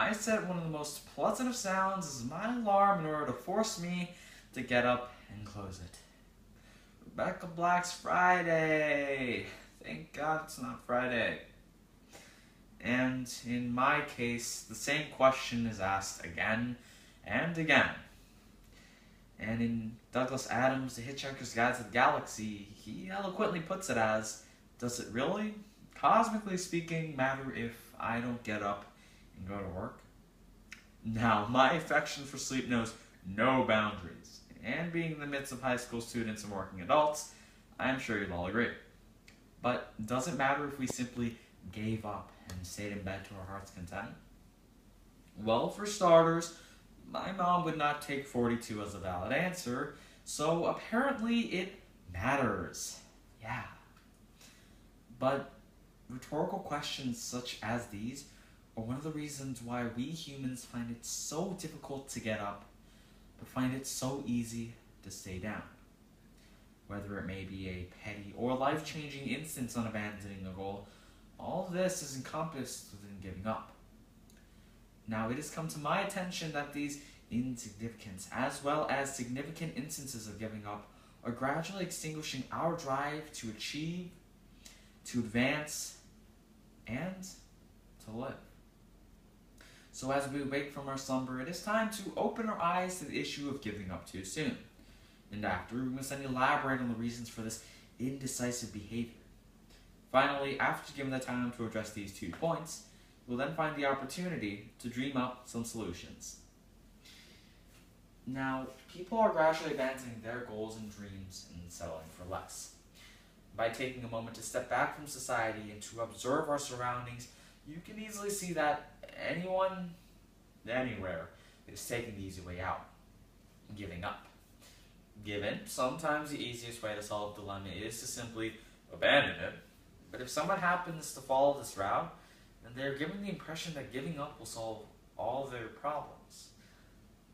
I set one of the most pleasant of sounds as my alarm in order to force me to get up and close it. Rebecca Black's Friday! Thank God it's not Friday. And in my case, the same question is asked again and again. And in Douglas Adams' The Hitchhiker's Guide to the Galaxy, he eloquently puts it as, does it really, cosmically speaking, matter if I don't get up and go to work? Now, my affection for sleep knows no boundaries, and being in the midst of high school students and working adults, I'm sure you'll all agree. But does it matter if we simply gave up and stayed in bed to our heart's content? Well, for starters, my mom would not take 42 as a valid answer, so apparently it matters. Yeah. But rhetorical questions such as these are one of the reasons why we humans find it so difficult to get up, but find it so easy to stay down. Whether it may be a petty or life-changing instance on abandoning a goal, all of this is encompassed within giving up. Now, it has come to my attention that these insignificant as well as significant instances of giving up are gradually extinguishing our drive to achieve, to advance, and to live. So as we wake from our slumber, it is time to open our eyes to the issue of giving up too soon. And after, we must then elaborate on the reasons for this indecisive behavior. Finally, after giving the time to address these 2 points, we'll then find the opportunity to dream up some solutions. Now, people are gradually abandoning their goals and dreams and settling for less. By taking a moment to step back from society and to observe our surroundings, you can easily see that anyone, anywhere, is taking the easy way out, giving up. Given, sometimes the easiest way to solve the dilemma is to simply abandon it, but if someone happens to follow this route, then they're given the impression that giving up will solve all their problems.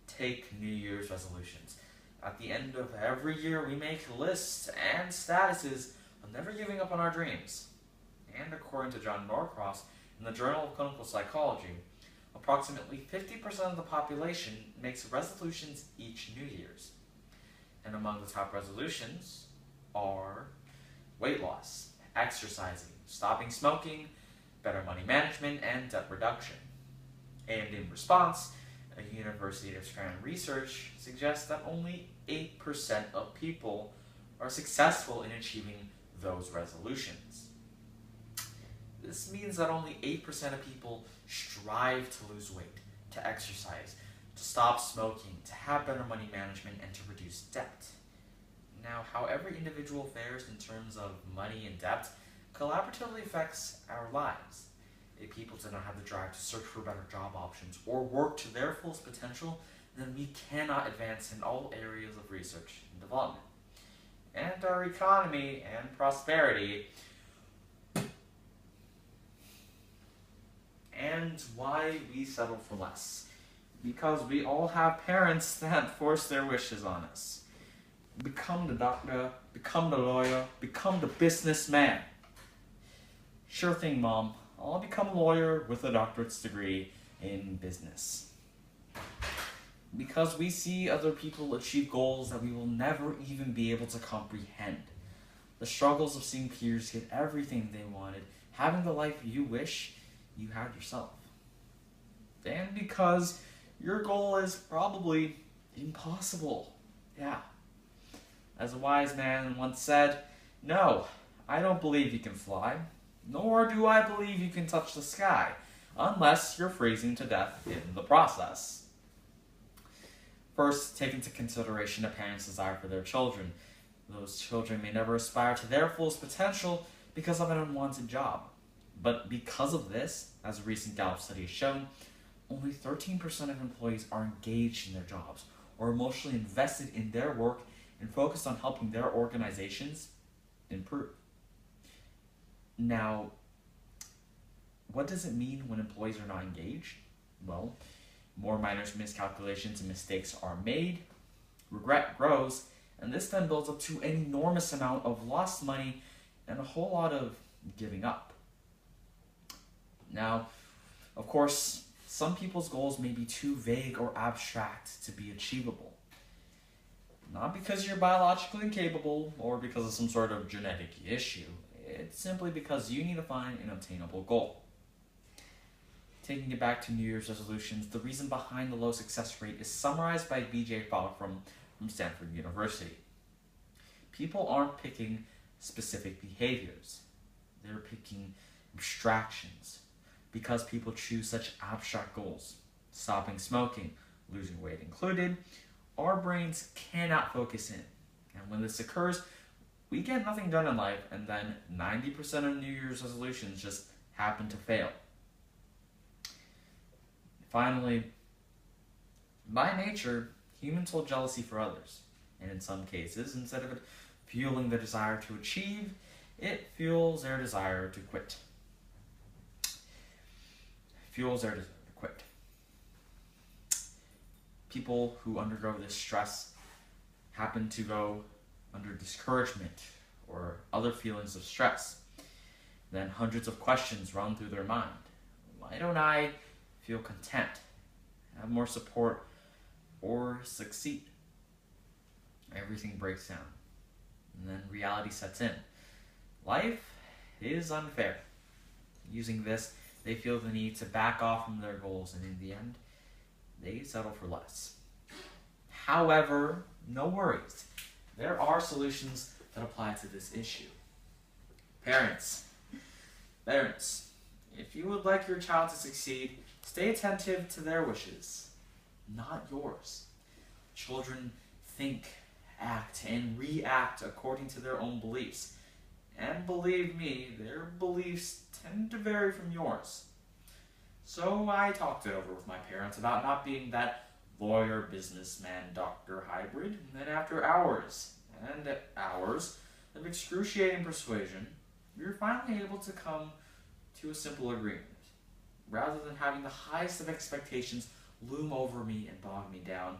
Take New Year's resolutions. At the end of every year, we make lists and statuses of never giving up on our dreams. And according to John Norcross in the Journal of Clinical Psychology, approximately 50% of the population makes resolutions each New Year's. And among the top resolutions are weight loss, exercising, stopping smoking, better money management, and debt reduction. And in response, a University of Scranton research suggests that only 8% of people are successful in achieving those resolutions. This means that only 8% of people strive to lose weight, to exercise, to stop smoking, to have better money management, and to reduce debt. Now, how every individual fares in terms of money and debt collaboratively affects our lives. If people do not have the drive to search for better job options or work to their fullest potential, then we cannot advance in all areas of research and development. And our economy and prosperity. And why we settle for less. Because we all have parents that force their wishes on us. Become the doctor, become the lawyer, become the businessman. Sure thing, Mom. I'll become a lawyer with a doctorate's degree in business. Because we see other people achieve goals that we will never even be able to comprehend. The struggles of seeing peers get everything they wanted, having the life you wish you had yourself. And because your goal is probably impossible. Yeah. As a wise man once said, "No, I don't believe you can fly, nor do I believe you can touch the sky, unless you're freezing to death in the process." First, take into consideration a parent's desire for their children. Those children may never aspire to their fullest potential because of an unwanted job. But because of this, as a recent Gallup study has shown, only 13% of employees are engaged in their jobs or emotionally invested in their work and focused on helping their organizations improve. Now, what does it mean when employees are not engaged? Well, more minor miscalculations and mistakes are made, regret grows, and this then builds up to an enormous amount of lost money and a whole lot of giving up. Now, of course, some people's goals may be too vague or abstract to be achievable. Not because you're biologically incapable or because of some sort of genetic issue. It's simply because you need to find an obtainable goal. Taking it back to New Year's resolutions, the reason behind the low success rate is summarized by B.J. Fogg from Stanford University. People aren't picking specific behaviors. They're picking abstractions. Because people choose such abstract goals, stopping smoking, losing weight included, our brains cannot focus in. And when this occurs, we get nothing done in life, and then 90% of New Year's resolutions just happen to fail. Finally, by nature, humans hold jealousy for others. And in some cases, instead of it fueling the desire to achieve, it fuels their desire to quit. People who undergo this stress happen to go under discouragement or other feelings of stress. Then hundreds of questions run through their mind. Why don't I feel content, have more support, or succeed? Everything breaks down. And then reality sets in. Life is unfair. Using this, they feel the need to back off from their goals, and in the end, they settle for less. However, no worries. There are solutions that apply to this issue. Parents, if you would like your child to succeed, stay attentive to their wishes, not yours. Children think, act, and react according to their own beliefs. And believe me, their beliefs tend to vary from yours. So I talked it over with my parents about not being that lawyer, businessman, doctor hybrid, and then after hours and hours of excruciating persuasion, we were finally able to come to a simple agreement. Rather than having the highest of expectations loom over me and bog me down,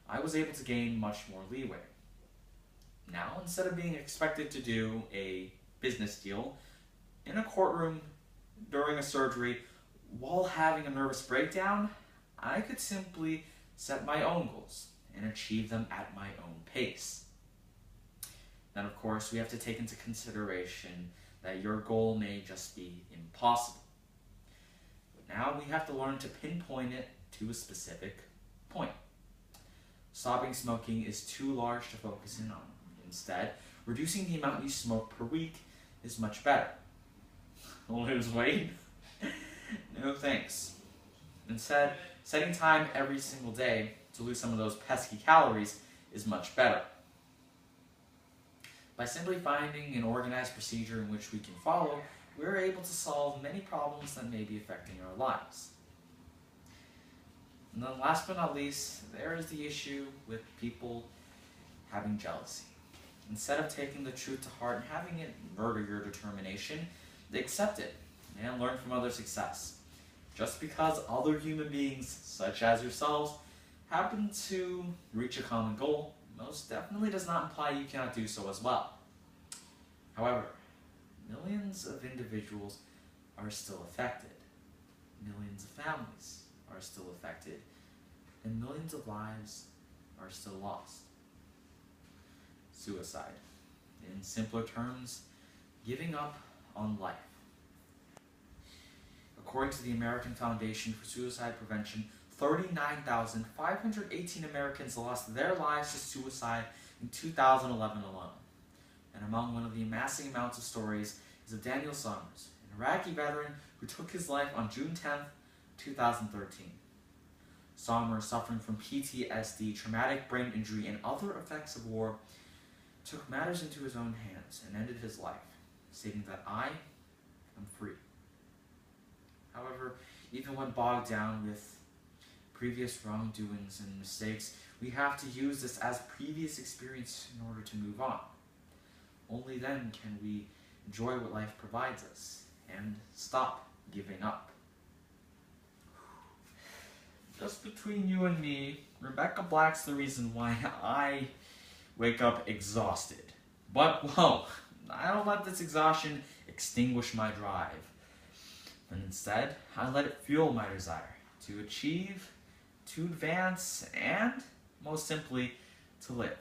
I was able to gain much more leeway. Now, instead of being expected to do a business deal in a courtroom during a surgery while having a nervous breakdown, I could simply set my own goals and achieve them at my own pace. Then, of course, we have to take into consideration that your goal may just be impossible. But now we have to learn to pinpoint it to a specific point. Stopping smoking is too large to focus in on. Instead, reducing the amount you smoke per week is much better. Lose weight? No thanks. Instead, setting time every single day to lose some of those pesky calories is much better. By simply finding an organized procedure in which we can follow, we're able to solve many problems that may be affecting our lives. And then last but not least, there is the issue with people having jealousy. Instead of taking the truth to heart and having it murder your determination, they accept it and learn from other success. Just because other human beings, such as yourselves, happen to reach a common goal, most definitely does not imply you cannot do so as well. However, millions of individuals are still affected. Millions of families are still affected. And millions of lives are still lost. Suicide. In simpler terms, giving up on life. According to the American Foundation for Suicide Prevention, 39,518 Americans lost their lives to suicide in 2011 alone. And among one of the amassing amounts of stories is of Daniel Summers, an Iraqi veteran who took his life on June 10, 2013. Summers, suffering from PTSD, traumatic brain injury, and other effects of war, took matters into his own hands and ended his life, stating that I am free. However, even when bogged down with previous wrongdoings and mistakes, we have to use this as previous experience in order to move on. Only then can we enjoy what life provides us and stop giving up. Just between you and me, Rebecca Black's the reason why I wake up exhausted. But, whoa, I don't let this exhaustion extinguish my drive. And instead, I let it fuel my desire. to achieve, to advance, and, most simply, to live.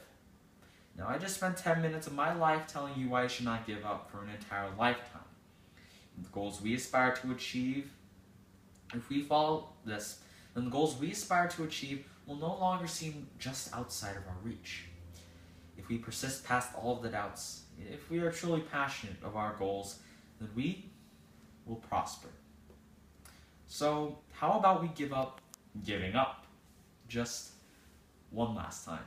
Now, I just spent 10 minutes of my life telling you why you should not give up for an entire lifetime. The goals we aspire to achieve, if we follow this, then the goals we aspire to achieve will no longer seem just outside of our reach. If we persist past all of the doubts, if we are truly passionate of our goals, then we will prosper. So, how about we give up giving up just one last time?